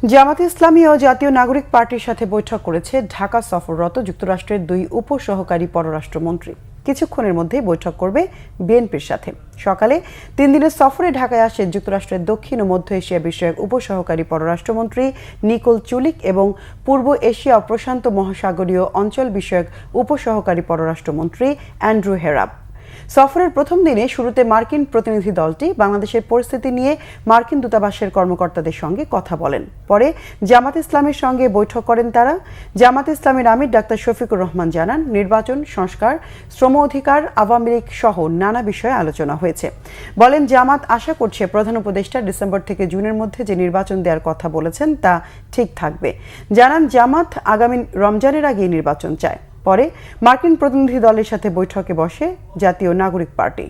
জামাতে ইসলামী ও জাতীয় নাগরিক পার্টির সাথে বৈঠক করেছে ঢাকা সফররত যুক্তরাষ্ট্রের দুই উপসহকারী পররাষ্ট্রমন্ত্রী। কিছুক্ষণের মধ্যেই বৈঠক করবে বিএনপির সাথে। সকালে 3 দিনের সফরে ঢাকায় আসে যুক্তরাষ্ট্রের দক্ষিণ ও মধ্য এশিয়া বিষয়ক উপসহকারী পররাষ্ট্রমন্ত্রী নিকোল চুলিক এবং পূর্ব এশিয়া ও প্রশান্ত মহাসাগরীয় অঞ্চল বিষয়ক উপসহকারী পররাষ্ট্রমন্ত্রী অ্যান্ড্রু হেরাব। সফরের প্রথম দিনে শুরুতে মার্কিন প্রতিনিধি দলটি বাংলাদেশের পরিস্থিতি নিয়ে মার্কিন দূতাবাসের কর্মকর্তাদের সঙ্গে কথা বলেন। পরে জামাত ইসলামের সঙ্গে বৈঠক করেন তারা। জামাত ইসলামের আমির ডাক্তার শফিকুর রহমান জানান, নির্বাচন, সংস্কার, শ্রম অধিকার, আওয়ামী লীগ সহ নানা বিষয়ে আলোচনা হয়েছে। বলেন, জামাত আশা করছে প্রধান উপদেষ্টা ডিসেম্বর থেকে জুনের মধ্যে যে নির্বাচন দেওয়ার কথা বলেছেন তা ঠিক থাকবে। জানান, জামাত আগামী রমজানের আগেই নির্বাচন চায়। পরে মার্কিন প্রতিনিধি দলের সাথে বৈঠকে বসে জাতীয় নাগরিক পার্টি।